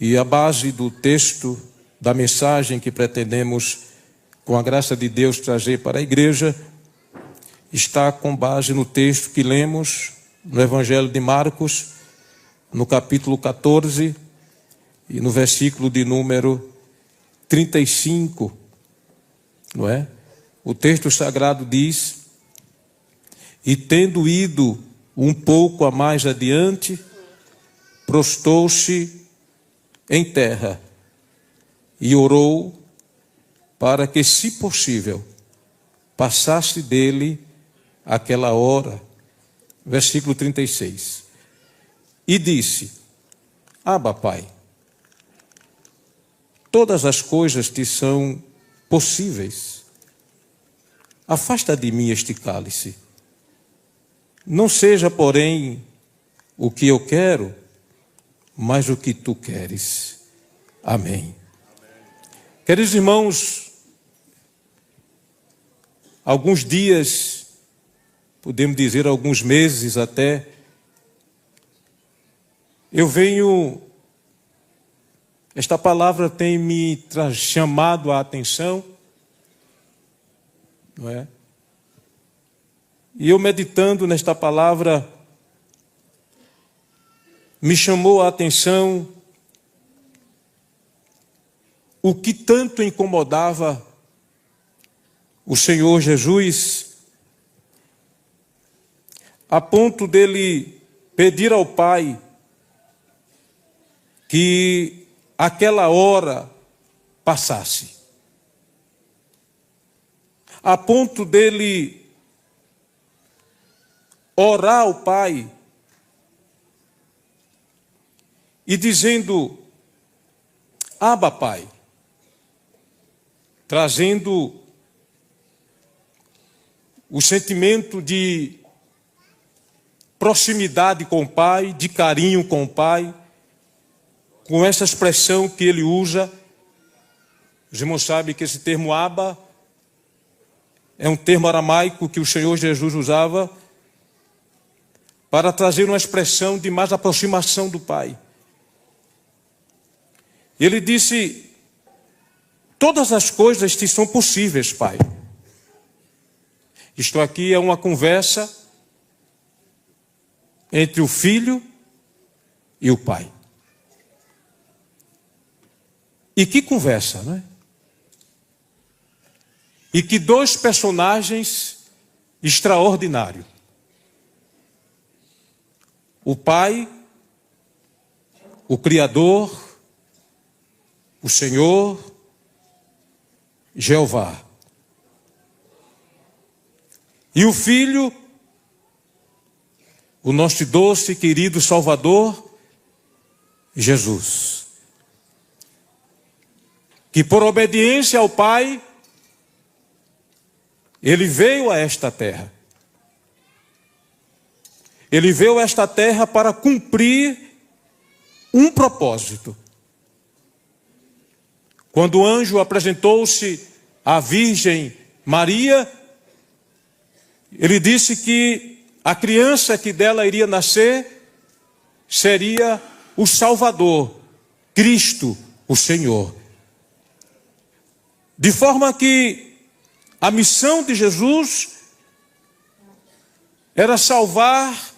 E a base do texto, da mensagem que pretendemos, com a graça de Deus, trazer para a igreja, está com base no texto que lemos no Evangelho de Marcos, no capítulo 14 e no versículo de número 35, não é? O texto sagrado diz: e tendo ido um pouco a mais adiante, prostrou-se em terra e orou para que, se possível, passasse dele aquela hora. Versículo 36. E disse: Abba, Pai, todas as coisas te são possíveis. Afasta de mim este cálice. Não seja, porém, o que eu quero, mas o que tu queres. Amém. Queridos irmãos, alguns dias, podemos dizer alguns meses até, esta palavra tem me chamado a atenção, não é? E eu meditando nesta palavra, me chamou a atenção o que tanto incomodava o Senhor Jesus, a ponto dele pedir ao Pai que aquela hora passasse, a ponto dele orar ao Pai e dizendo: Abba, Pai, trazendo o sentimento de proximidade com o Pai, de carinho com o Pai, com essa expressão que ele usa. Os irmãos sabem que esse termo Abba é um termo aramaico que o Senhor Jesus usava para trazer uma expressão de mais aproximação do Pai. Ele disse: todas as coisas te são possíveis, Pai. Isto aqui é uma conversa entre o Filho e o Pai. E que conversa, não é? E que dois personagens extraordinários. O Pai, o Criador, o Senhor, Jeová. E o Filho, o nosso doce e querido Salvador, Jesus. Que por obediência ao Pai, ele veio a esta terra. Ele veio a esta terra para cumprir um propósito. Quando o anjo apresentou-se à Virgem Maria, ele disse que a criança que dela iria nascer seria o Salvador, Cristo, o Senhor. De forma que a missão de Jesus era salvar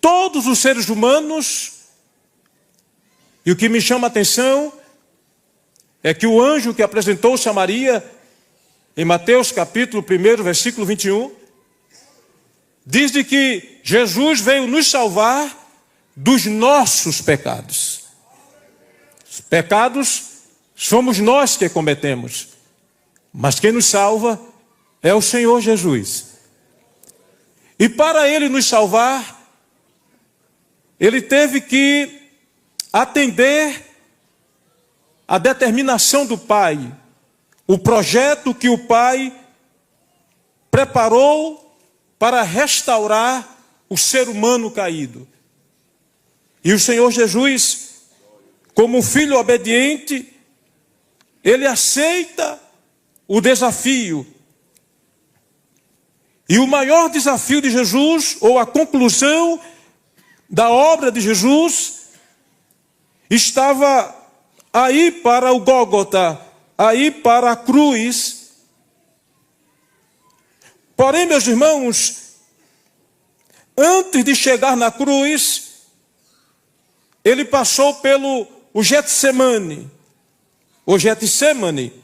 todos os seres humanos. E o que me chama a atenção é que o anjo que apresentou-se a Maria, em Mateus capítulo 1, versículo 21, diz de que Jesus veio nos salvar dos nossos pecados. Os pecados somos nós que cometemos, mas quem nos salva é o Senhor Jesus. E para ele nos salvar, ele teve que atender a determinação do Pai, o projeto que o Pai preparou para restaurar o ser humano caído. E o Senhor Jesus, como filho obediente, ele aceita o desafio. E o maior desafio de Jesus, ou a conclusão da obra de Jesus, estava a ir para o Gólgota, a ir para a cruz. Porém, meus irmãos, antes de chegar na cruz, ele passou pelo Getsemane, o Getsemane.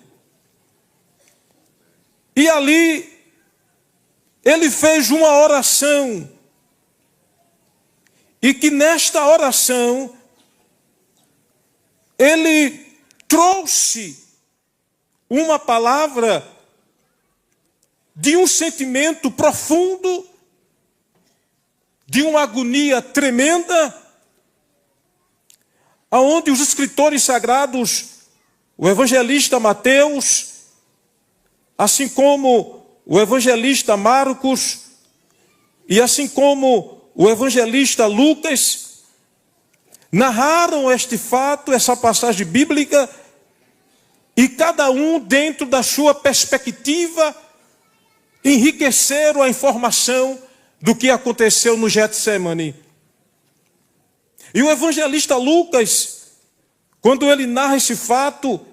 E ali ele fez uma oração. E que nesta oração ele trouxe uma palavra de um sentimento profundo, de uma agonia tremenda, aonde os escritores sagrados, o evangelista Mateus, assim como o evangelista Marcos, e assim como o evangelista Lucas, narraram este fato, essa passagem bíblica, e cada um, dentro da sua perspectiva, enriqueceram a informação do que aconteceu no Getsemane. E o evangelista Lucas, quando ele narra esse fato,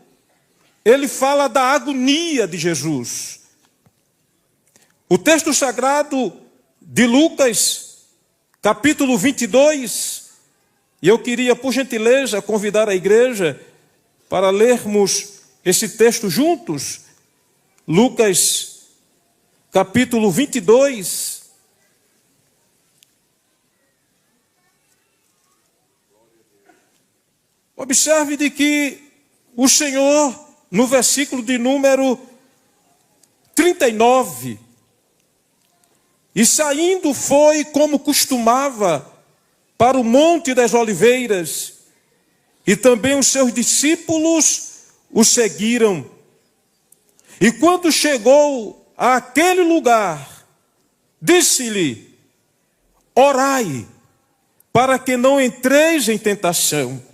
ele fala da agonia de Jesus. O texto sagrado de Lucas, capítulo 22, e eu queria, por gentileza, convidar a igreja para lermos esse texto juntos. Lucas, capítulo 22. Observe de que o Senhor, no versículo de número 39, e saindo foi como costumava para o Monte das Oliveiras, e também os seus discípulos o seguiram. E quando chegou àquele lugar, disse-lhe: orai, para que não entreis em tentação.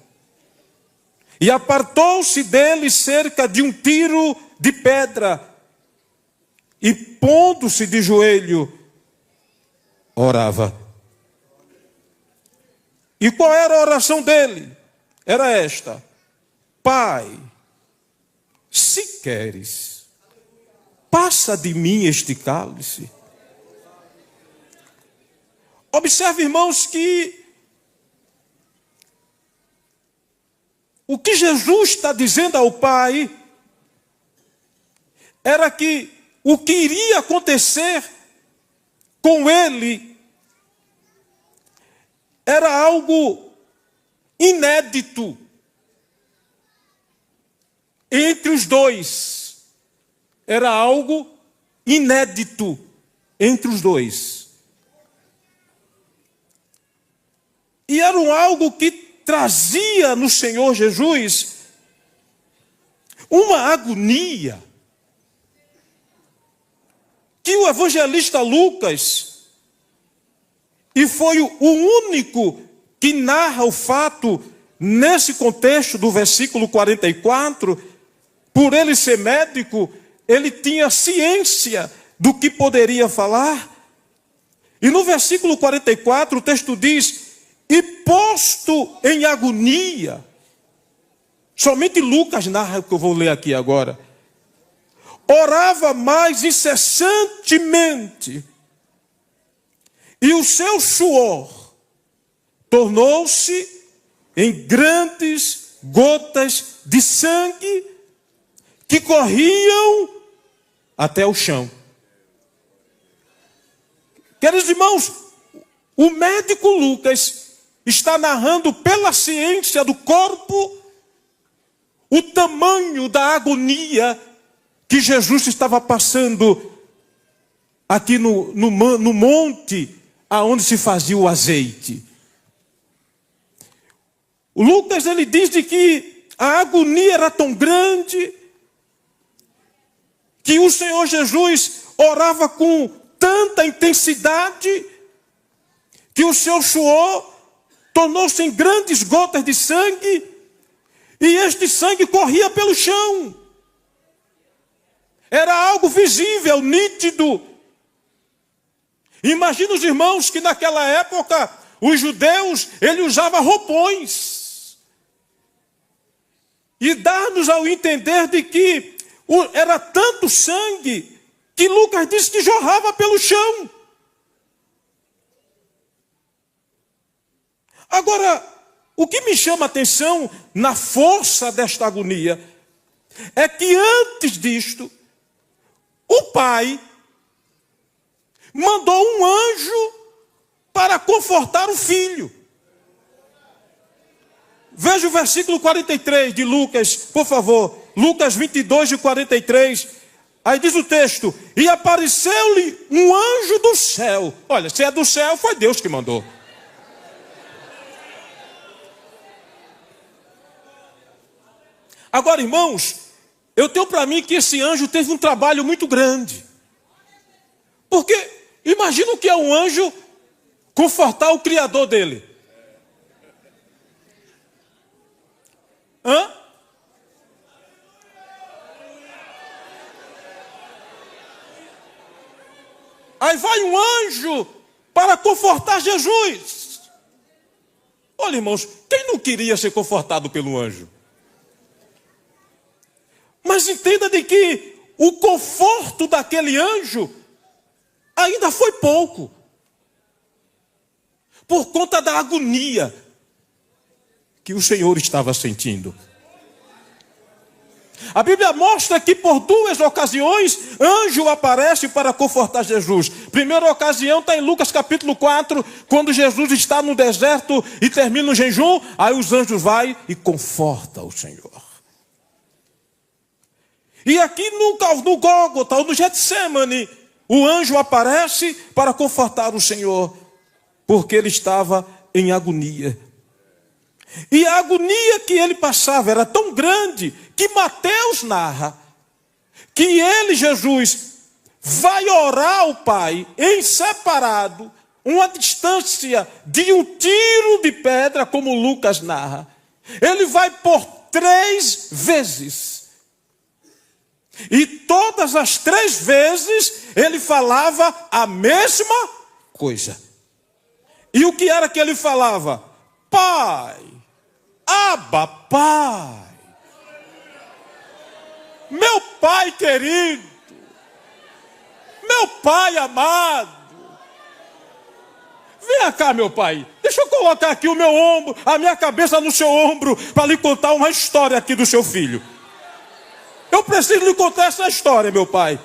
E apartou-se dele cerca de um tiro de pedra, e pondo-se de joelho, orava. E qual era a oração dele? Era esta: Pai, se queres, passa de mim este cálice. Observe, irmãos, que o que Jesus está dizendo ao Pai era que o que iria acontecer com ele era algo inédito entre os dois. Era algo inédito entre os dois. E era algo que trazia no Senhor Jesus uma agonia que o evangelista Lucas, e foi o único que narra o fato nesse contexto do versículo 44, por ele ser médico, ele tinha ciência do que poderia falar. E no versículo 44 o texto diz: e posto em agonia, somente Lucas narra o que eu vou ler aqui agora, orava mais incessantemente, e o seu suor tornou-se em grandes gotas de sangue que corriam até o chão. Queridos irmãos, o médico Lucas está narrando pela ciência do corpo o tamanho da agonia que Jesus estava passando aqui no monte aonde se fazia o azeite. O Lucas, ele diz de que a agonia era tão grande que o Senhor Jesus orava com tanta intensidade que o seu suor tornou-se em grandes gotas de sangue, e este sangue corria pelo chão. Era algo visível, nítido. Imagina os irmãos que naquela época, os judeus, ele usava roupões. e dar-nos ao entender de que era tanto sangue que Lucas disse que jorrava pelo chão. Agora, o que me chama a atenção na força desta agonia é que antes disto, o pai mandou um anjo para confortar o filho. Veja o versículo 43 de Lucas, por favor. Lucas 22, de 43. Aí diz o texto: e apareceu-lhe um anjo do céu. Olha, se é do céu, foi Deus que mandou. Agora, irmãos, eu tenho para mim que esse anjo teve um trabalho muito grande. Porque imagina o que é um anjo confortar o Criador dele. Hã? Aí vai um anjo para confortar Jesus. Olha, irmãos, quem não queria ser confortado pelo anjo? Mas entenda de que o conforto daquele anjo ainda foi pouco. Por conta da agonia que o Senhor estava sentindo. A Bíblia mostra que por 2 ocasiões, anjo aparece para confortar Jesus. Primeira ocasião está em Lucas capítulo 4, quando Jesus está no deserto e termina o jejum, aí os anjos vão e confortam o Senhor. E aqui no Gólgota, ou no Getsemane, o anjo aparece para confortar o Senhor, porque ele estava em agonia. E a agonia que ele passava era tão grande que Mateus narra que ele, Jesus, vai orar ao Pai em separado, uma distância de um tiro de pedra, como Lucas narra. Ele vai por 3 vezes. E todas as 3 vezes ele falava a mesma coisa. E o que era que ele falava? Pai, Abba, Pai, meu Pai querido, meu Pai amado, venha cá, meu Pai, deixa eu colocar aqui o meu ombro, a minha cabeça no seu ombro, para lhe contar uma história aqui do seu filho. Eu preciso lhe contar essa história, meu Pai.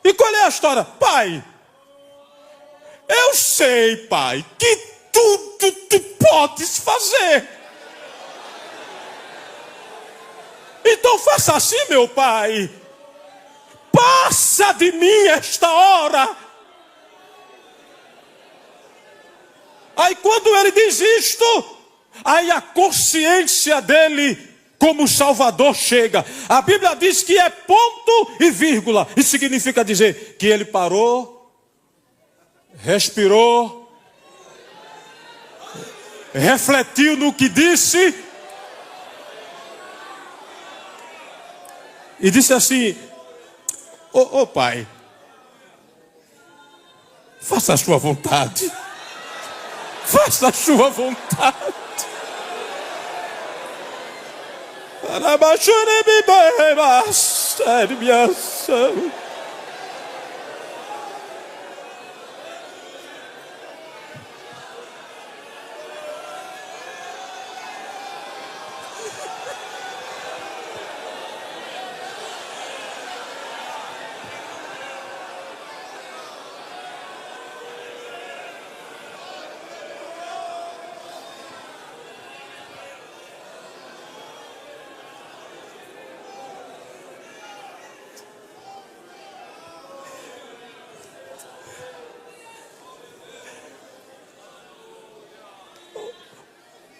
E qual é a história? Pai, eu sei, Pai, que tudo tu podes fazer. Então faça assim, meu Pai. Passa de mim esta hora. Aí quando ele diz isto, aí a consciência dele como Salvador chega. A Bíblia diz que é ponto e vírgula. Isso significa dizer que ele parou, respirou, refletiu no que disse e disse assim: ô Pai, faça a sua vontade. Faça a sua vontade. Para baixar minha ação.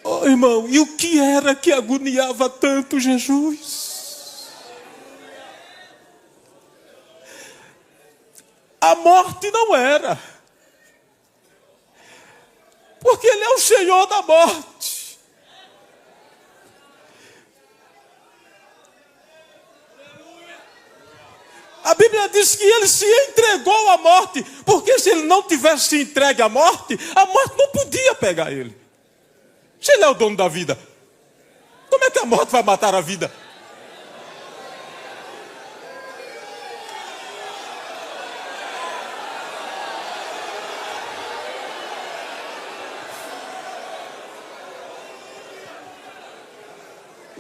Oh, irmão, e o que era que agoniava tanto Jesus? A morte não era, porque Ele é o Senhor da morte. A Bíblia diz que Ele se entregou à morte, porque se Ele não tivesse se entregue à morte, a morte não podia pegar Ele. Se Ele é o dono da vida, como é que a morte vai matar a vida.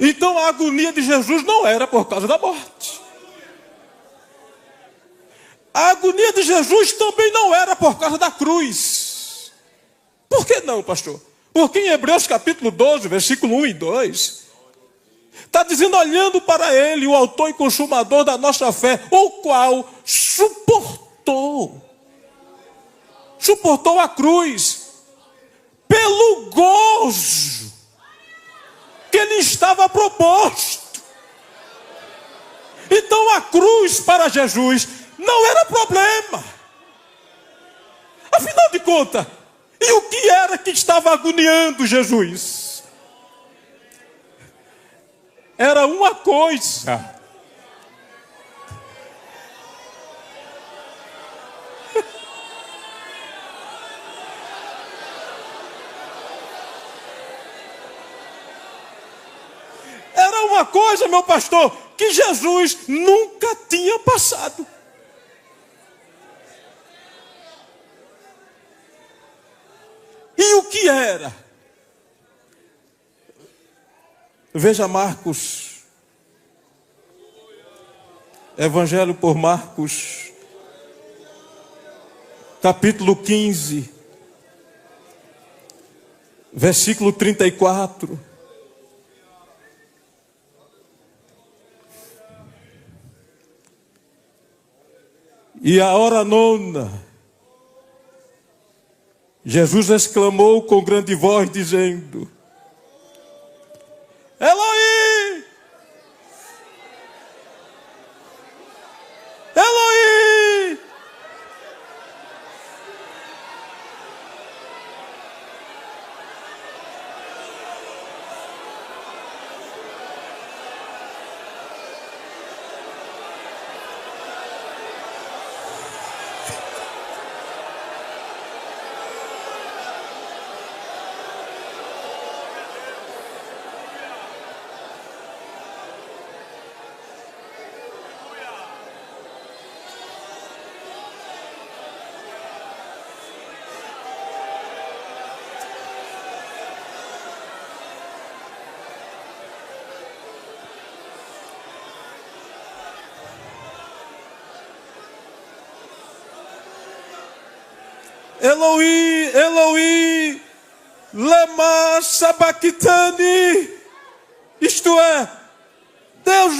Então a agonia de Jesus não era por causa da morte. A agonia de Jesus também não era por causa da cruz. Por que não, pastor? Porque em Hebreus capítulo 12, versículo 1 e 2, está dizendo, olhando para ele, o autor e consumador da nossa fé, o qual suportou a cruz, pelo gozo que lhe estava proposto. Então a cruz para Jesus não era problema. Afinal de contas, e o que era que estava agoniando Jesus? Era uma coisa. Era uma coisa, meu pastor, que Jesus nunca tinha passado. E o que era? Veja Marcos, Evangelho por Marcos, capítulo 15, versículo 34. E a hora nona, Jesus exclamou com grande voz, dizendo: Eloi, Eloi, Eloi, Eloi, lama sabachthani, isto é, Deus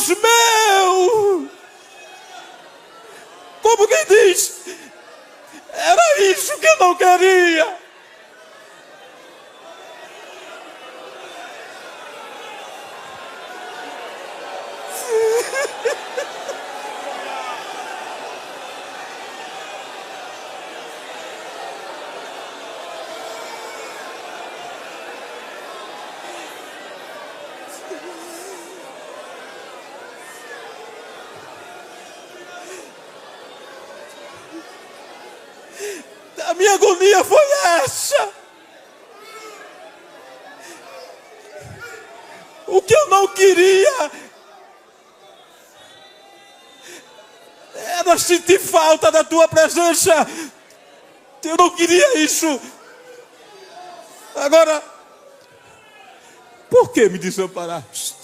meu, como quem diz, era isso que eu não queria. A minha agonia foi essa. O que eu não queria era sentir falta da tua presença. Eu não queria isso. Agora, por que me desamparaste?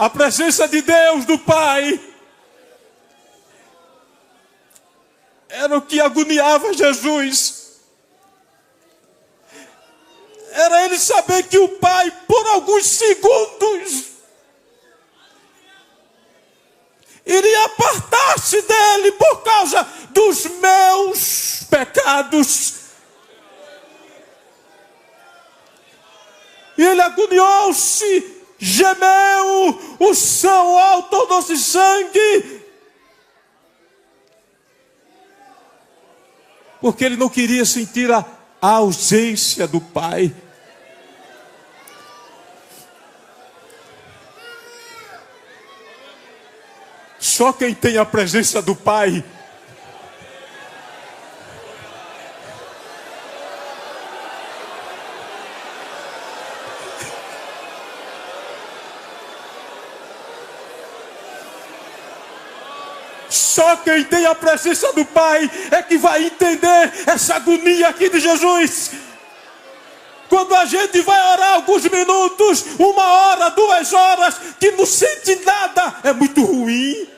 A presença de Deus, do Pai, era o que agoniava Jesus. Era ele saber que o Pai, por alguns segundos, iria apartar-se dele por causa dos meus pecados. E ele agoniou-se, gemeu, o seu alto tornou-se sangue. porque ele não queria sentir a ausência do Pai. Só quem tem a presença do Pai só quem tem a presença do Pai é que vai entender essa agonia aqui de Jesus. Quando a gente vai orar alguns minutos, 1 hora, 2 horas, que não sente nada, é muito ruim.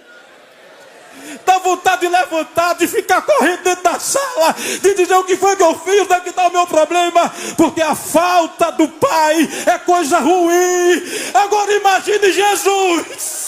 Dá vontade de levantar, de ficar correndo dentro da sala, de dizer o que foi que eu fiz, onde é que está o meu problema, porque a falta do Pai é coisa ruim. Agora imagine Jesus.